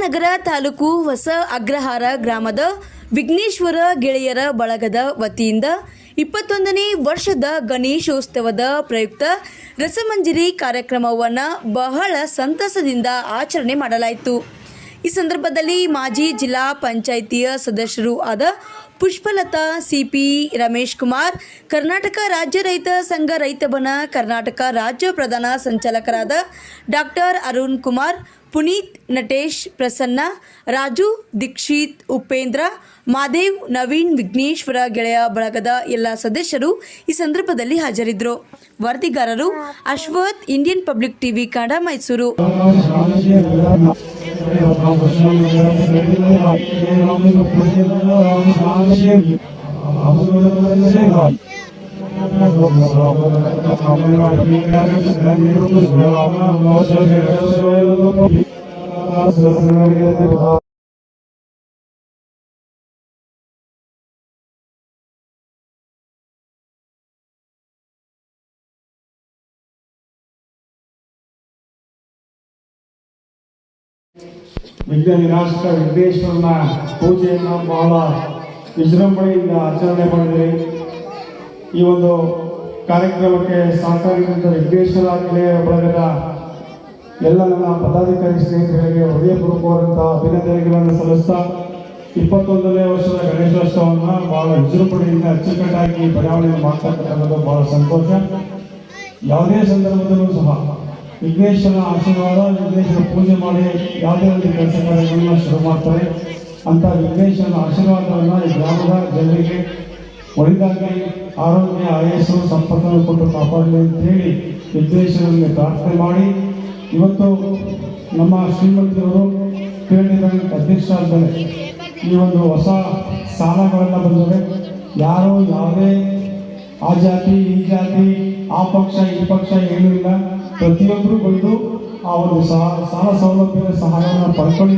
ವಿದ್ಯಾನಗರ ತಾಲೂಕು ಹೊಸ ಅಗ್ರಹಾರ ಗ್ರಾಮದ ವಿಘ್ನೇಶ್ವರ ಗೆಳೆಯರ ಬಳಗದ ವತಿಯಿಂದ 21ನೇ ವರ್ಷದ ಗಣೇಶೋತ್ಸವದ ಪ್ರಯುಕ್ತ ರಸಮಂಜರಿ ಕಾರ್ಯಕ್ರಮವನ್ನು ಬಹಳ ಸಂತಸದಿಂದ ಆಚರಣೆ ಮಾಡಲಾಯಿತು. ಈ ಸಂದರ್ಭದಲ್ಲಿ ಮಾಜಿ ಜಿಲ್ಲಾ ಪಂಚಾಯಿತಿಯ ಸದಸ್ಯರು ಆದ ಪುಷ್ಪಲತಾ, ಸಿಪಿ ರಮೇಶ್ ಕುಮಾರ್, ಕರ್ನಾಟಕ ರಾಜ್ಯ ರೈತ ಸಂಘ ರೈತಬನ ಕರ್ನಾಟಕ ರಾಜ್ಯ ಪ್ರಧಾನ ಸಂಚಾಲಕರಾದ ಡಾಕ್ಟರ್ ಅರುಣ್ ಕುಮಾರ್, ಪುನೀತ್, ನಟೇಶ್, ಪ್ರಸನ್ನ, ರಾಜು, ದೀಕ್ಷಿತ್, ಉಪೇಂದ್ರ, ಮಾದೇವ್, ನವೀನ್, ವಿಘ್ನೇಶ್ವರ ಗೆಳೆಯ ಬಳಗದ ಎಲ್ಲ ಸದಸ್ಯರು ಈ ಸಂದರ್ಭದಲ್ಲಿ ಹಾಜರಿದ್ದರು. ವರದಿಗಾರರು Ashwath, Indian public TV Kannada, Mysuru. ವಿಘ್ನ ವಿನಾಶಕ ವಿಘ್ನೇಶ್ವರನ ಪೂಜೆಯನ್ನು ಬಹಳ ವಿಜೃಂಭಣೆಯಿಂದ ಆಚರಣೆ ಮಾಡಿದರೆ ಈ ಒಂದು ಕಾರ್ಯಕ್ರಮಕ್ಕೆ ಸಹಕರಿಸಿದ ವಿಘ್ನೇಶ್ವರ ಗೆಳೆಯರ ಬಳಗದ ಎಲ್ಲ ನನ್ನ ಪದಾಧಿಕಾರಿ ಸ್ನೇಹಿತರಿಗೆ ಹೃದಯಪೂರ್ವಕವಾದಂತಹ ಅಭಿನಂದನೆಗಳನ್ನು ಸಲ್ಲಿಸ್ತಾ 21ನೇ ವರ್ಷದ ಗಣೇಶೋತ್ಸವವನ್ನು ಬಹಳ ವಿಜೃಂಭಣೆಯಿಂದ ಅಚ್ಚುಕಟ್ಟಾಗಿ ಬಡಾವಣೆಯನ್ನು ಮಾಡ್ತಕ್ಕಂಥದ್ದು ಬಹಳ ಸಂತೋಷ. ಯಾವುದೇ ಸಂದರ್ಭದಲ್ಲೂ ಸಹ ವಿಘ್ನೇಶ್ವರನ ಆಶೀರ್ವಾದ, ವಿಘ್ನೇಶ್ವರ ಪೂಜೆ ಮಾಡಿ ಯಾವುದೇ ಒಂದು ಕೆಲಸ ಕಾರ್ಯಗಳನ್ನು ಶುರು ಮಾಡ್ತಾರೆ. ಅಂಥ ವಿಘ್ನೇಶ್ವರನ ಆಶೀರ್ವಾದವನ್ನು ಈ ಗ್ರಾಮದ ಜನರಿಗೆ ಒಳಿದಾಗಿ ಆರೋಗ್ಯ, ಆಯಸ್ಸು, ಸಂಪತ್ತನ್ನು ಕೊಟ್ಟು ಕಾಪಾಡಲಿ ಅಂತ ಹೇಳಿ ವಿಘ್ನೇಶ್ವರನಿಗೆ ಪ್ರಾರ್ಥನೆ ಮಾಡಿ, ಇವತ್ತು ನಮ್ಮ ಶ್ರೀಮಂತರವರು ಪೇಟೆ ಬ್ಯಾಂಕ್ ಅಧ್ಯಕ್ಷರಾದರೆ ಈ ಒಂದು ಹೊಸ ಸಾಲಗಳೆಲ್ಲ ಬಂದರೆ ಯಾರು ಯಾವುದೇ ಆ ಜಾತಿ ಈ ಜಾತಿ ಆ ಪಕ್ಷ ಈ ಪಕ್ಷ ಏನೂ ಇಲ್ಲ, ಪ್ರತಿಯೊಬ್ಬರು ಬಂದು ಆ ಒಂದು ಸಾಲ ಸೌಲಭ್ಯದ ಸಹಾಯವನ್ನು ಪಡ್ಕೊಳ್ಳಿ.